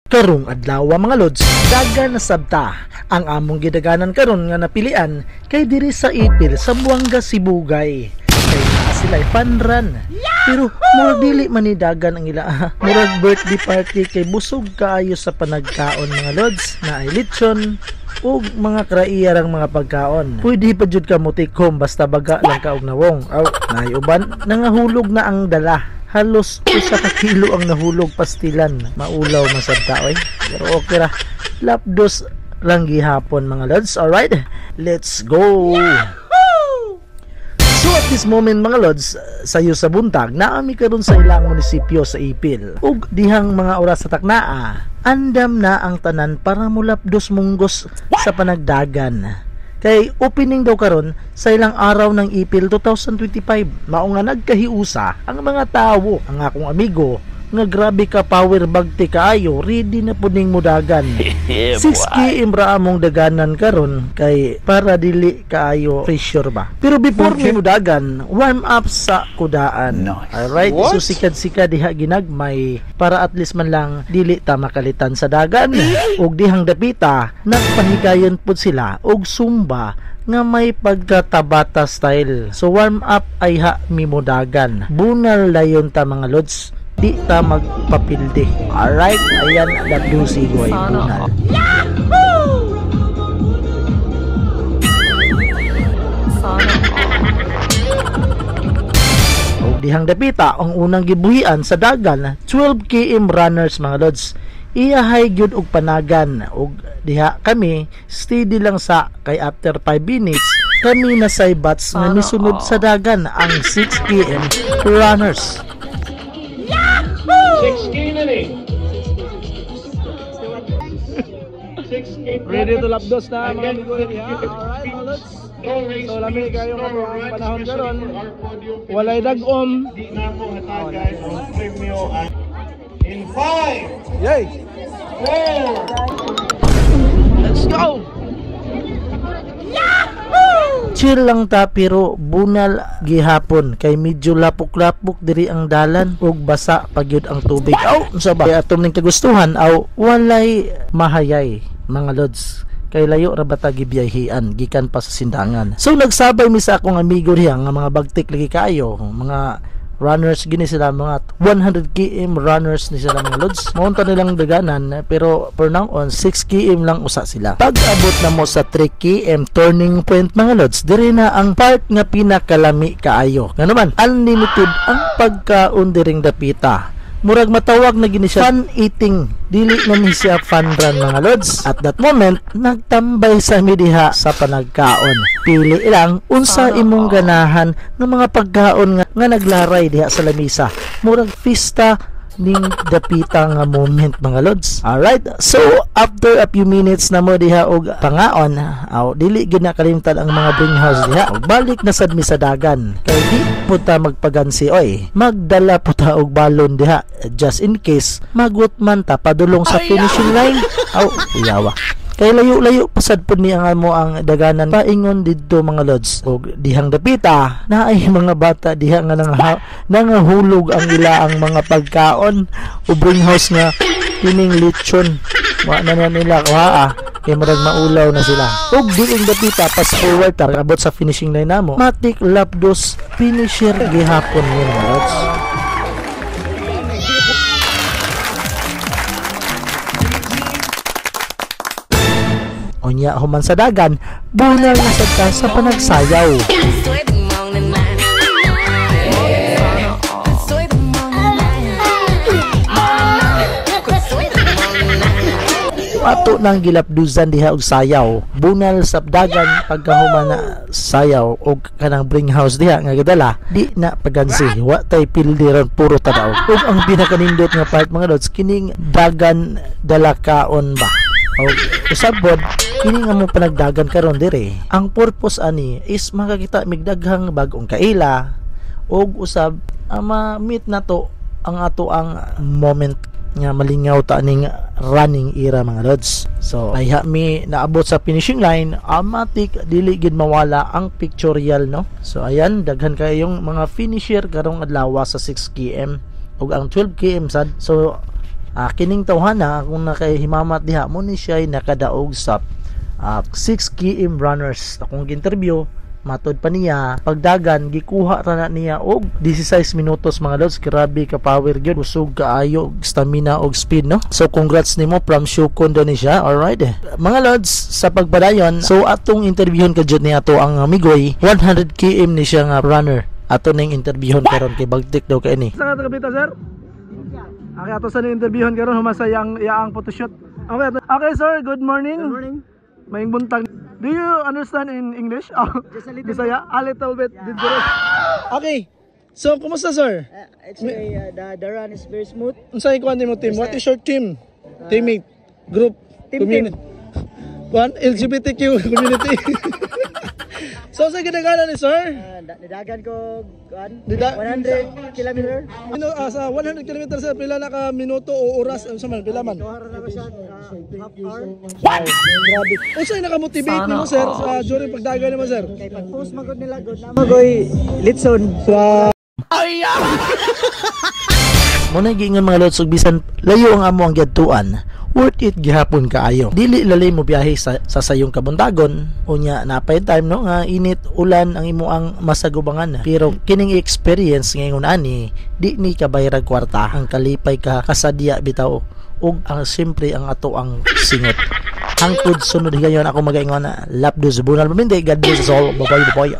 Karong adlaw mga lods, dagan na sabta ang among gidaganan karon nga napilian kay diri sa Ipil sa Buanga, Sibugay. Kay naa sila'y fun run. Pero murag dili man ni dagan ang ila. Murag birthday party kay busog kaayo sa panagkaon mga lods, na ay lechon ug mga kraiyarang mga pagkaon. Pwede pa jud ka motikom basta baga lang ka og nawong. Aw, naay uban nangahulog na ang dala. Halos 1 kilo ang nahulog pastilan. Maulaw masabta oy. Pero okay ra. Lapdos lang gihapon mga lods. Alright, let's go. So at this moment mga lods, sayo sa buntag, naami karon sa ilang munisipyo sa Ipil. Ug dihang mga oras sa taknaa, andam na ang tanan para mulapdos munggos sa panagdagan. Kay opening daw karon sa ilang araw ng Ipil 2025. Mao nga nagkahiusa ang mga tawo, ang akong amigo nga grabe ka power bagti kaayo, ready na puning mudagan. 6K imbra among daganan karon kay para dili kaayo pressure ba. Pero before mi mudagan, warm up sa kudaan. Nice. Alright, so sikad-sikad diha ginagmay para at least man lang dili ta makalitan sa dagan. Ug dihang dapita, nagpahigayon pud sila og zumba nga may pagkatabata style. So warm up ay ha mi mudagan. Bunal layon ta mga lods. Di ta magpapilde. Alright, ayan WC Goy Bunal. O dihang dapita ang unang gibuhian sa dagan, 12 km runners mga lods. Iyahay gyud og panagan og diha kami steady lang sa kay after 5 minutes kami na say bats nga misunod sa dagan ang 6 km runners. 6K na ni. 6K. Ready to lapdos na mga amigo rin. Alright mga lods. So lamig kayo ang panahon karon. Walay dag-om. Di na po hatag guys ang premyo in 5. Yay! 4. Let's go! Chill lang ta pero bunal gihapon kay medyo lapok-lapok diri ang dalan ug basa pagyud ang tubig. Aw, unsa ba? Kay atom ning kagustuhan aw walay mahayay mga lods. Kay layo ra bata gibyahian gikan pa sa sindangan. So nagsabay mi sa akong amigo diha nga mga bagtik lagi kaayo, mga runners gini sila, mga 100 km runners ni sila mga lods. Maunta nilang daganan pero for now on 6 km lang usa sila. Pag abot na mo sa 3 km turning point mga lods, diri na ang part nga pinakalami kaayo. Nga naman unlimited ang pagkaon diring dapita. Murag matawag na gini siya fun eating, dili na ni siya fun run mga lods. At that moment nagtambay sa midiha sa panagkaon. Pili lang unsa imong ganahan ng mga pagkaon nga naglaray diha sa lamisa. Murag pista ning dapita nga moment mga lods. Alright, so after a few minutes na mo diha og pangaon, dili gid nakalimtan ang mga bring house diha. Balik na sad mi sa dagan. Kay di pud ta magpagansi oy. Magdala pud ta og balon diha just in case magut man ta padulong sa finishing line. Iyawa. Kay layo-layo pasad po niya nga mo ang daganan paingon didto mga lods. O dihang dapita na ay mga bata diha nga nangahulog ang ila ang mga pagkaon o bring house nga kining lechon. Wa na nila kuha kay murag maulaw na sila. Og diing dapita pass forward tar abot sa finishing line namo. Matik lapdos finisher gihapon ni mga lods. Onya human sa dagan, bunal na sad ka sa panagsayaw. Ato nang gilapduzan diha og sayaw, bunal sa dagan pagkahuman na sayaw og kanang bring house diha nga gadala, di na pagansi, wa tay pildiran puro tadaw. Ug ang pinakanindot nga part mga lods kining dagan dalakaon ba. Og usabod kini nga mo panagdagan karon dire. Ang purpose ani is makakita migdaghang bag-ong kaila og usab ma-meet nato ang ato ang moment nga malingaw ta ning running era mga lods. So ay mi naabot sa finishing line, amatik dili gid mawala ang pictorial no. So ayan daghan kayong mga finisher karong adlaw sa 6 km ug ang 12 km sad. So Kining tawhana kung nakahimamat diha mo ni siya ay nakadaog sa 6 km runners. Akong interview matod pa niya pagdagan gikuha ra na niya og 16 minutos mga lods. Grabe ka power gyud, usog kaayo stamina og speed no. So congrats nimo from Shukon do ni siya. Alright mga lods, sa pagpadayon so atong interviewon ka jud ni ato ang Migoy 100 km ni siya nga runner. Ato ning interviewon karon kay bagtik daw kay ni. Sa kabita sir? Okay, ato sa interviewon karon humasay ang iyaang photoshoot. Okay sir, good morning. Good morning. Maing buntag. Do you understand in English? Just a little Bisaya? A little bit. Okay. So, kumusta sir? Actually, the run is very smooth. Unsay kuan nimo team? What is your team? Teammate, group, Team. community. One LGBTQ community. So, sa ginagana ni sir? Nidagan ko kuan, Dida- 100 kilometer. Sa 100 km sir, pila na ka minuto o oras? Sa man, pila man? Kuha na ba siya half hour? Wow, grabe. Unsay nakamotivate nimo sir sa during pagdagan nimo sir? Kay pag-post magod nila good na magoy litson. Muna giingon mga lods, ug bisan layo ang amo ang gyadtuan, worth it gihapon kaayo. Dili lalay mo biyahe sa sayong kabuntagon, unya napay time no nga init ulan ang imo ang masagubangan. Pero kining experience ngayon ani, di ni kabayrag kwarta, ang kalipay ka kasadya bitaw ug ang siyempre ang ato ang singot. Hangtod sunod higayon ako magaingon na lapdos bunal pamindi, God bless us all. Bye bye.